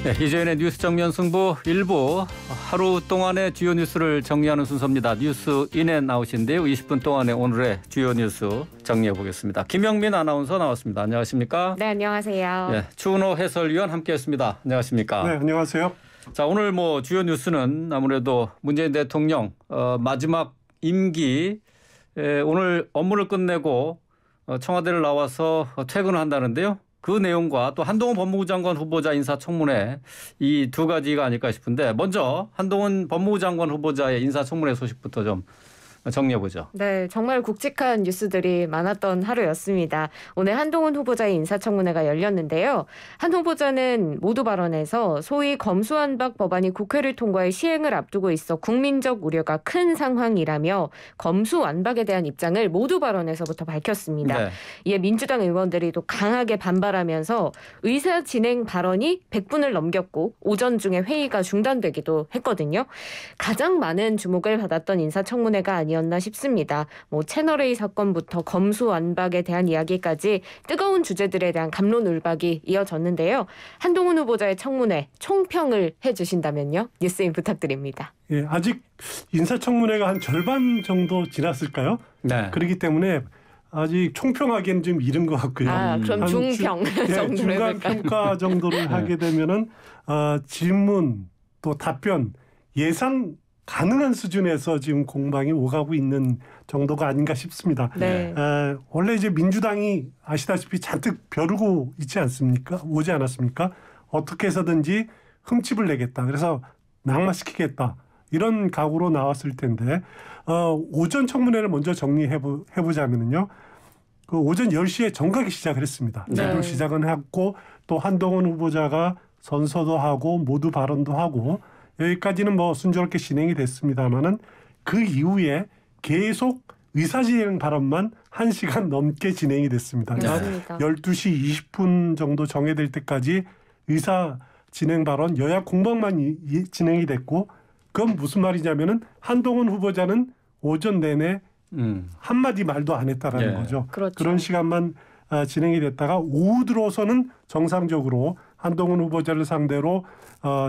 네, 이재현의 뉴스 정면 승부 1부 하루 동안의 주요 뉴스를 정리하는 순서입니다. 뉴스 인에 나오신데요. 20분 동안의 오늘의 주요 뉴스 정리해 보겠습니다. 김영민 아나운서 나왔습니다. 안녕하십니까? 네, 안녕하세요. 네, 추은호 해설위원 함께했습니다. 안녕하십니까? 네, 안녕하세요. 자, 오늘 주요 뉴스는 아무래도 문재인 대통령 마지막 임기 오늘 업무를 끝내고 청와대를 나와서 퇴근을 한다는데요. 그 내용과 또 한동훈 법무부 장관 후보자 인사청문회 이 두 가지가 아닐까 싶은데 먼저 한동훈 법무부 장관 후보자의 인사청문회 소식부터 좀 정리해보죠. 네, 정말 굵직한 뉴스들이 많았던 하루였습니다. 오늘 한동훈 후보자의 인사청문회가 열렸는데요. 한 후보자는 모두 발언에서 소위 검수완박 법안이 국회를 통과해 시행을 앞두고 있어 국민적 우려가 큰 상황이라며 검수완박에 대한 입장을 모두 발언에서부터 밝혔습니다. 네. 이에 민주당 의원들이 또 강하게 반발하면서 의사 진행 발언이 100분을 넘겼고 오전 중에 회의가 중단되기도 했거든요. 가장 많은 주목을 받았던 인사청문회가 아니었나 싶습니다. 채널A 사건부터 검수완박에 대한 이야기까지 뜨거운 주제들에 대한 갑론을박이 이어졌는데요. 한동훈 후보자의 청문회 총평을 해주신다면요. 뉴스인 부탁드립니다. 예, 아직 인사청문회가 한 절반 정도 지났을까요? 네. 그렇기 때문에 아직 총평하기에는 좀 이른 것 같고요. 그럼 중평 정도로 중간 해볼까요? 평가 정도를 하게 되면은 질문 또 답변 예상 가능한 수준에서 지금 공방이 오가고 있는 정도가 아닌가 싶습니다. 네. 원래 이제 민주당이 아시다시피 잔뜩 벼르고 있지 않습니까? 오지 않았습니까? 어떻게 해서든지 흠집을 내겠다. 그래서 낙마시키겠다. 이런 각오로 나왔을 텐데 오전 청문회를 먼저 정리해보자면요. 그 오전 10시에 정각이 시작을 했습니다. 제대로 시작은 했고 또 한동훈 후보자가 선서도 하고 모두 발언도 하고 여기까지는 순조롭게 진행이 됐습니다만은 그 이후에 계속 의사진행 발언만 1시간 넘게 진행이 됐습니다. 맞습니다. 12시 20분 정도 정해될 때까지 의사진행 발언 여야 공방만 진행이 됐고 그건 무슨 말이냐면은 한동훈 후보자는 오전 내내 한마디 말도 안 했다라는 거죠. 그렇죠. 그런 시간만 진행이 됐다가 오후 들어서는 정상적으로 한동훈 후보자를 상대로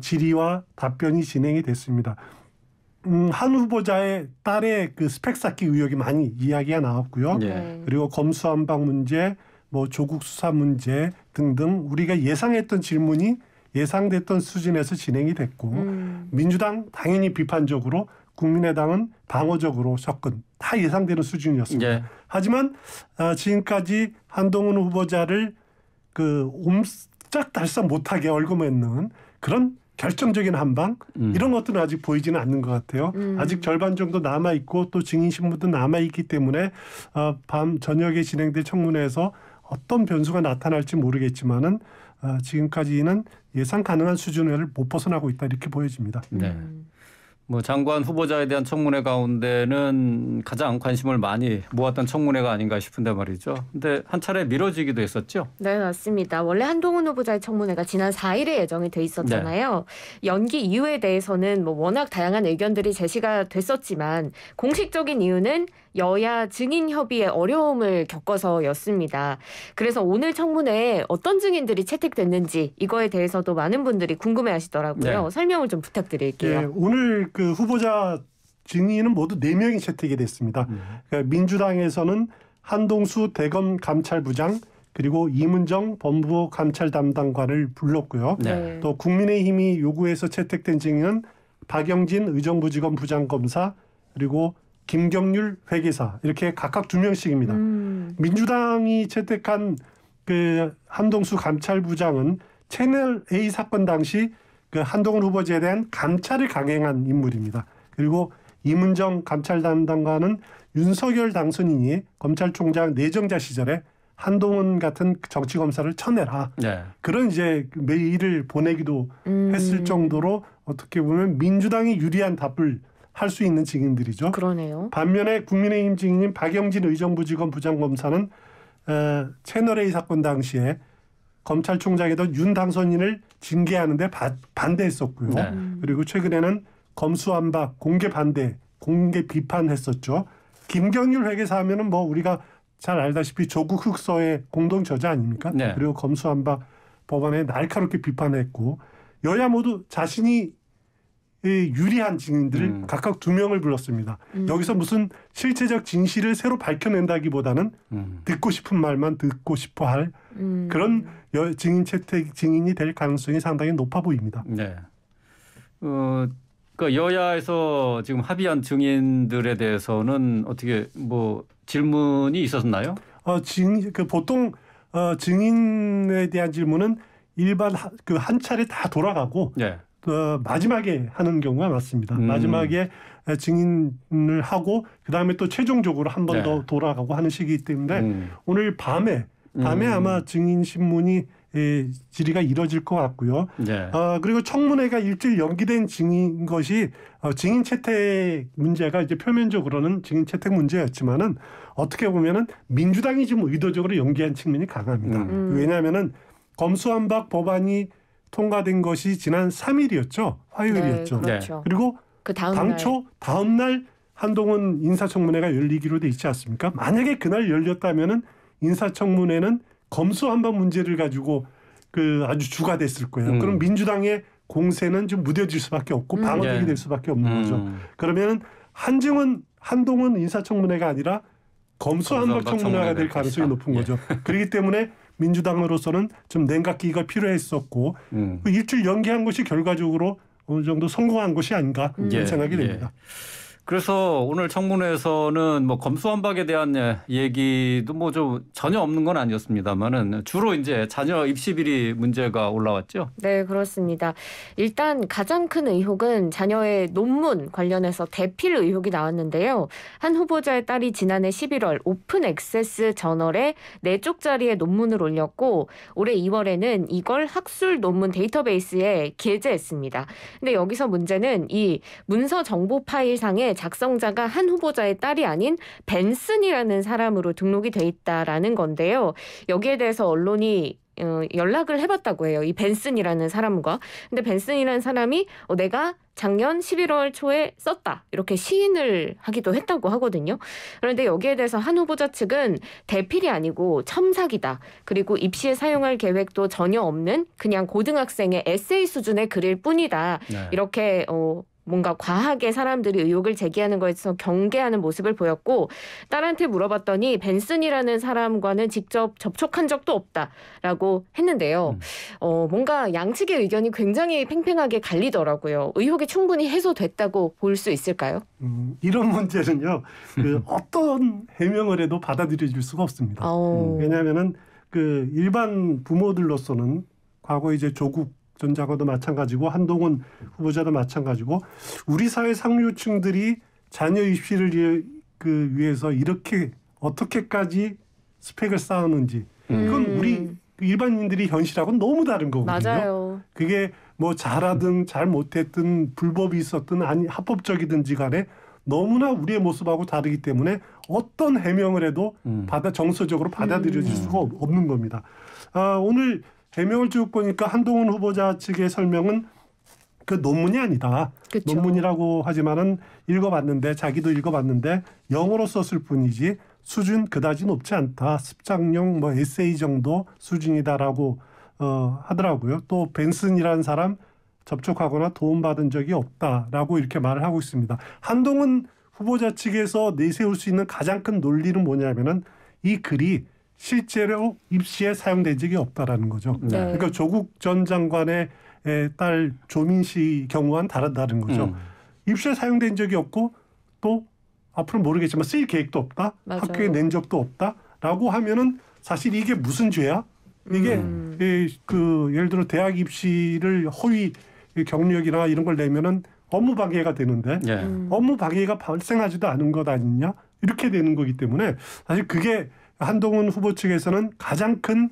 질의와 답변이 진행이 됐습니다. 한 후보자의 딸의 그 스펙 쌓기 의혹이 많이 이야기가 나왔고요. 그리고 검수완박 문제, 조국 수사 문제 등등 우리가 예상했던 질문이 예상됐던 수준에서 진행이 됐고 민주당 당연히 비판적으로 국민의당은 방어적으로 접근 다 예상되는 수준이었습니다. 하지만 지금까지 한동훈 후보자를 옴짝달싹 못하게 얽어맺는 그런 결정적인 한방 이런 것들은 아직 보이지는 않는 것 같아요. 아직 절반 정도 남아있고 또 증인신문도 남아있기 때문에 밤 저녁에 진행될 청문회에서 어떤 변수가 나타날지 모르겠지만은 지금까지는 예상 가능한 수준을 못 벗어나고 있다 이렇게 보여집니다. 네. 장관 후보자에 대한 청문회 가운데는 가장 관심을 많이 모았던 청문회가 아닌가 싶은데 말이죠. 근데 한 차례 미뤄지기도 했었죠. 네, 맞습니다. 원래 한동훈 후보자의 청문회가 지난 4일에 예정이 돼 있었잖아요. 연기 이유에 대해서는 워낙 다양한 의견들이 제시가 됐었지만 공식적인 이유는 여야 증인 협의에 어려움을 겪어서였습니다. 그래서 오늘 청문회에 어떤 증인들이 채택됐는지 이거에 대해서도 많은 분들이 궁금해하시더라고요. 설명을 좀 부탁드릴게요. 네, 오늘 그 후보자 증인은 모두 4명이 채택이 됐습니다. 그러니까 민주당에서는 한동수 대검 감찰부장 그리고 이문정 법무부 감찰 담당관을 불렀고요. 또 국민의힘이 요구해서 채택된 증인은 박영진 의정부지검 부장검사 그리고 김경률 회계사 이렇게 각각 2명씩입니다. 민주당이 채택한 그 한동수 감찰부장은 채널A 사건 당시 그 한동훈 후보자에 대한 감찰을 강행한 인물입니다. 그리고 이문정 감찰 담당관은 윤석열 당선인이 검찰총장 내정자 시절에 한동훈 같은 정치검사를 쳐내라. 그런 이제 메일을 보내기도 했을 정도로 어떻게 보면 민주당이 유리한 답을 할 수 있는 증인들이죠. 그러네요. 반면에 국민의힘 증인인 박영진 의정부지검 부장검사는 채널A 사건 당시에 검찰총장이던 윤 당선인을 징계하는데 반대했었고요. 그리고 최근에는 검수완박 공개 반대, 공개 비판했었죠. 김경률 회계사 하면은 우리가 잘 알다시피 조국 흑서의 공동 저자 아닙니까? 그리고 검수완박 법안에 날카롭게 비판했고 여야 모두 자신이 유리한 증인들을 각각 2명을 불렀습니다. 여기서 무슨 실체적 진실을 새로 밝혀낸다기보다는 듣고 싶은 말만 듣고 싶어 할 그런 증인 채택 증인이 될 가능성이 상당히 높아 보입니다. 네. 그 여야에서 지금 합의한 증인들에 대해서는 어떻게 뭐 질문이 있었나요? 보통 증인에 대한 질문은 일반 한 차례 다 돌아가고 네. 마지막에 하는 경우가 많습니다. 마지막에 증인을 하고 그다음에 또 최종적으로 한 번 더 돌아가고 하는 시기이기 때문에 오늘 밤에 아마 증인 신문이 질의가 이뤄질 것 같고요. 네. 그리고 청문회가 일주일 연기된 증인 것이 증인 채택 문제가 이제 표면적으로는 증인 채택 문제였지만은 어떻게 보면은 민주당이 지금 의도적으로 연기한 측면이 강합니다. 왜냐하면은 검수완박 법안이 통과된 것이 지난 3일이었죠. 화요일이었죠. 네, 그렇죠. 그리고 그 다음 날 한동훈 인사청문회가 열리기로 돼 있지 않습니까? 만약에 그날 열렸다면은 인사청문회는 검수완박 문제를 가지고 아주 주가 됐을 거예요. 그럼 민주당의 공세는 좀 무뎌질 수밖에 없고 방어적이 될 수밖에 없는 거죠. 그러면은 한동훈 인사청문회가 아니라 검수완박 청문회가 될 가능성이 높은 거죠. 그렇기 때문에 민주당으로서는 좀 냉각기가 필요했었고 일주일 연기한 것이 결과적으로 어느 정도 성공한 것이 아닌가 그런 생각이 됩니다. 그래서 오늘 청문회에서는 뭐 검수완박에 대한 얘기도 뭐 좀 전혀 없는 건 아니었습니다만은 주로 이제 자녀 입시 비리 문제가 올라왔죠. 네, 그렇습니다. 일단 가장 큰 의혹은 자녀의 논문 관련해서 대필 의혹이 나왔는데요. 한 후보자의 딸이 지난해 11월 오픈 액세스 저널에 4쪽짜리의 논문을 올렸고 올해 2월에는 이걸 학술 논문 데이터베이스에 게재했습니다. 근데 여기서 문제는 이 문서 정보 파일상에 작성자가 한 후보자의 딸이 아닌 벤슨이라는 사람으로 등록이 돼 있다라는 건데요. 여기에 대해서 언론이 연락을 해봤다고 해요. 이 벤슨이라는 사람과. 근데 벤슨이라는 사람이 내가 작년 11월 초에 썼다. 이렇게 시인을 하기도 했다고 하거든요. 그런데 여기에 대해서 한 후보자 측은 대필이 아니고 첨삭이다. 그리고 입시에 사용할 계획도 전혀 없는 그냥 고등학생의 에세이 수준의 글일 뿐이다. 네. 이렇게 뭔가 과하게 사람들이 의혹을 제기하는 거에서 경계하는 모습을 보였고 딸한테 물어봤더니 벤슨이라는 사람과는 직접 접촉한 적도 없다라고 했는데요. 뭔가 양측의 의견이 굉장히 팽팽하게 갈리더라고요. 의혹이 충분히 해소됐다고 볼 수 있을까요? 이런 문제는요. 어떤 해명을 해도 받아들여질 수가 없습니다. 왜냐하면은 일반 부모들로서는 과거 이제 조국 전 장관도 마찬가지고 한동훈 후보자도 마찬가지고 우리 사회 상류층들이 자녀 입시를 위해서 이렇게 어떻게까지 스펙을 쌓았는지 그건 우리 일반인들이 현실하고는 너무 다른 거거든요. 맞아요. 그게 뭐 잘하든 잘 못했든 불법이 있었든 아니 합법적이든지 간에 너무나 우리의 모습하고 다르기 때문에 어떤 해명을 해도 정서적으로 받아들여질 수가 없는 겁니다. 오늘 해명을 쭉 보니까 한동훈 후보자 측의 설명은 그 논문이 아니다. 그쵸. 논문이라고 하지만은 자기도 읽어봤는데 영어로 썼을 뿐이지 수준 그다지 높지 않다. 습작용 뭐 에세이 정도 수준이다라고 하더라고요. 또 벤슨이라는 사람 접촉하거나 도움받은 적이 없다라고 이렇게 말을 하고 있습니다. 한동훈 후보자 측에서 내세울 수 있는 가장 큰 논리는 뭐냐면은 이 글이 실제로 입시에 사용된 적이 없다라는 거죠. 네. 그러니까 조국 전 장관의 딸 조민 씨 경우와는 다르다는 거죠. 입시에 사용된 적이 없고 또 앞으로 모르겠지만 쓸 계획도 없다. 맞아요. 학교에 낸 적도 없다라고 하면은 사실 이게 무슨 죄야? 이게 예를 들어 대학 입시를 허위 경력이나 이런 걸 내면은 업무 방해가 되는데 업무 방해가 발생하지도 않은 것 아니냐? 이렇게 되는 거기 때문에 사실 그게 한동훈 후보 측에서는 가장 큰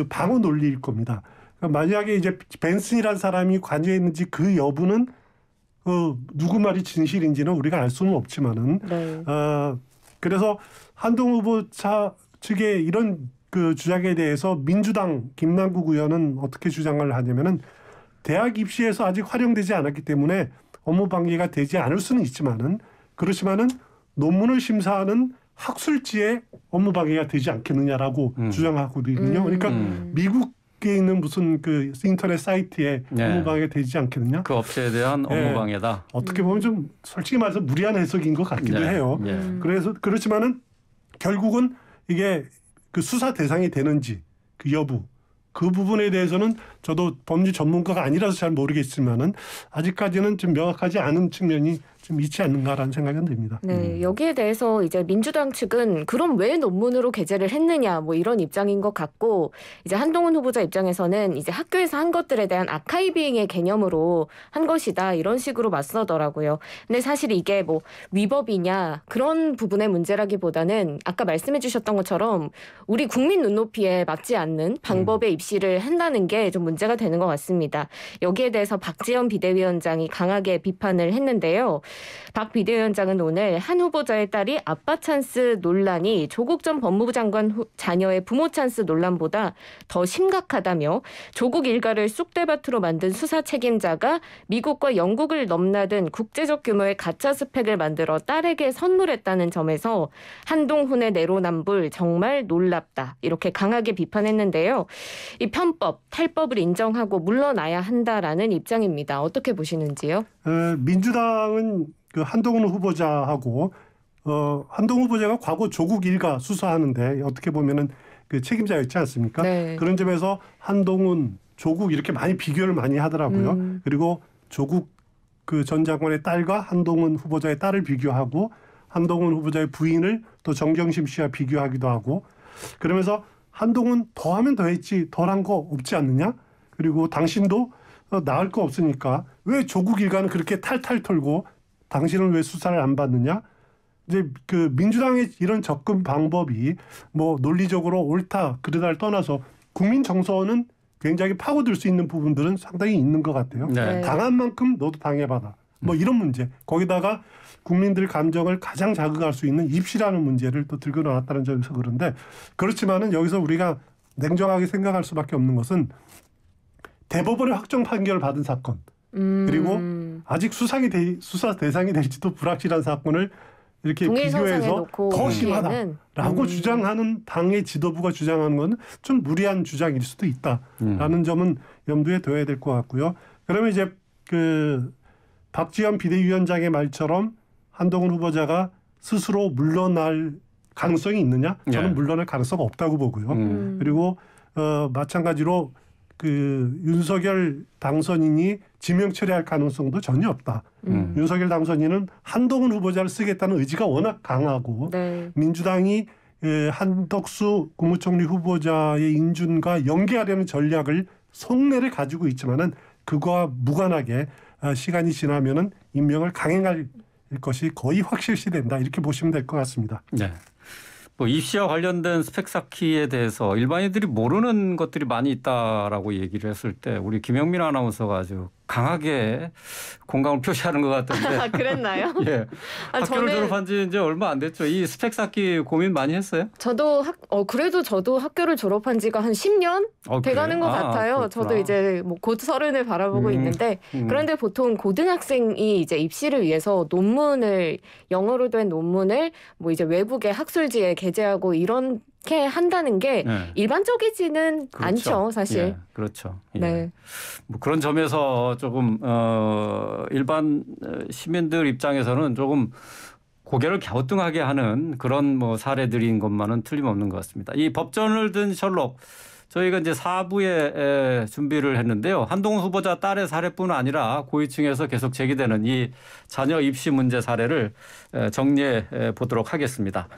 방어 논리일 겁니다. 그러니까 만약에 이제 벤슨이라는 사람이 관여했는지 그 여부는 누구 말이 진실인지는 우리가 알 수는 없지만은 그래서 한동훈 후보 측의 이런 주장에 대해서 민주당 김남국 의원은 어떻게 주장을 하냐면은 대학 입시에서 아직 활용되지 않았기 때문에 업무 방해가 되지 않을 수는 있지만은 그렇지만은 논문을 심사하는 학술지에 업무 방해가 되지 않겠느냐라고 주장하거든요. 그러니까 미국 밖에 있는 무슨 그 인터넷 사이트에 네. 업무방해 되지 않겠느냐? 그 업체에 대한 예. 업무방해다. 어떻게 보면 좀 솔직히 말해서 무리한 해석인 것 같기도 네. 해요. 예. 그래서 그렇지만은 결국은 이게 그 수사 대상이 되는지 그 여부 그 부분에 대해서는 저도 법률 전문가가 아니라서 잘 모르겠지만은 아직까지는 좀 명확하지 않은 측면이 좀 있지 않는가라는 생각이 듭니다. 네, 여기에 대해서 이제 민주당 측은 그럼 왜 논문으로 게재를 했느냐 뭐 이런 입장인 것 같고 이제 한동훈 후보자 입장에서는 이제 학교에서 한 것들에 대한 아카이빙의 개념으로 한 것이다 이런 식으로 맞서더라고요. 근데 사실 이게 뭐 위법이냐 그런 부분의 문제라기보다는 아까 말씀해 주셨던 것처럼 우리 국민 눈높이에 맞지 않는 방법의 입시를 한다는 게 좀 문제가 되는 것 같습니다. 여기에 대해서 박지원 비대위원장이 강하게 비판을 했는데요. 박 비대위원장은 오늘 한 후보자의 딸이 아빠 찬스 논란이 조국 전 법무부 장관 자녀의 부모 찬스 논란보다 더 심각하다며 조국 일가를 쑥대밭으로 만든 수사 책임자가 미국과 영국을 넘나든 국제적 규모의 가짜 스펙을 만들어 딸에게 선물했다는 점에서 한동훈의 내로남불 정말 놀랍다 이렇게 강하게 비판했는데요. 이 편법, 탈법을 인정하고 물러나야 한다라는 입장입니다. 어떻게 보시는지요? 민주당은 그 한동훈 후보자하고 한동훈 후보자가 과거 조국 일가 수사하는데 어떻게 보면은 그 책임자였지 않습니까? 네. 그런 점에서 한동훈, 조국 이렇게 많이 비교를 많이 하더라고요. 그리고 조국 그 전 장관의 딸과 한동훈 후보자의 딸을 비교하고 한동훈 후보자의 부인을 또 정경심 씨와 비교하기도 하고 그러면서 한동훈 더하면 더했지 덜한 거 없지 않느냐? 그리고 당신도 나을 거 없으니까 왜 조국 일가는 그렇게 탈탈 털고 당신은 왜 수사를 안 받느냐? 이제 그 민주당의 이런 접근 방법이 뭐 논리적으로 옳다 그러다를 떠나서 국민 정서는 굉장히 파고들 수 있는 부분들은 상당히 있는 것 같아요. 네. 당한 만큼 너도 당해봐라. 뭐 이런 문제. 거기다가 국민들 감정을 가장 자극할 수 있는 입시라는 문제를 또 들고 나왔다는 점에서 그런데 그렇지만은 여기서 우리가 냉정하게 생각할 수밖에 없는 것은 대법원의 확정 판결을 받은 사건 그리고 아직 수사 대상이 될지도 불확실한 사건을 이렇게 비교해서 더 심하다라고 주장하는 당의 지도부가 주장하는 건 좀 무리한 주장일 수도 있다라는 점은 염두에 둬야 될 것 같고요. 그러면 이제 그 박지원 비대위원장의 말처럼 한동훈 후보자가 스스로 물러날 가능성이 있느냐? 저는 네. 물러날 가능성이 없다고 보고요. 그리고 마찬가지로 그 윤석열 당선인이 지명 처리할 가능성도 전혀 없다. 윤석열 당선인은 한동훈 후보자를 쓰겠다는 의지가 워낙 강하고 네. 민주당이 한덕수 국무총리 후보자의 인준과 연계하려는 전략을 속내를 가지고 있지만은 그거와 무관하게 시간이 지나면은 임명을 강행할 것이 거의 확실시된다 이렇게 보시면 될 것 같습니다. 네. 뭐 입시와 관련된 스펙 쌓기에 대해서 일반인들이 모르는 것들이 많이 있다라고 얘기를 했을 때 우리 김영민 아나운서가 아주 강하게 공감을 표시하는 것 같은데. 그랬나요? 예. 학교를 졸업한 지 이제 얼마 안 됐죠. 이 스펙 쌓기 고민 많이 했어요? 저도 그래도 저도 학교를 졸업한 지가 한 10년 돼가는 것 같아요. 그렇구나. 저도 이제 뭐 곧 30을 바라보고 있는데 그런데 보통 고등학생이 이제 입시를 위해서 논문을 영어로 된 논문을 뭐 이제 외국의 학술지에 게재하고 이렇게 한다는 게 네. 일반적이지는 그렇죠. 않죠, 사실. 예, 그렇죠. 예. 네. 뭐 그런 점에서 조금 일반 시민들 입장에서는 조금 고개를 갸우뚱하게 하는 그런 뭐 사례들인 것만은 틀림없는 것 같습니다. 이 법전을 든 셜록 저희가 이제 4부에 준비를 했는데요. 한동훈 후보자 딸의 사례뿐 아니라 고위층에서 계속 제기되는 이 자녀 입시 문제 사례를 정리해 보도록 하겠습니다.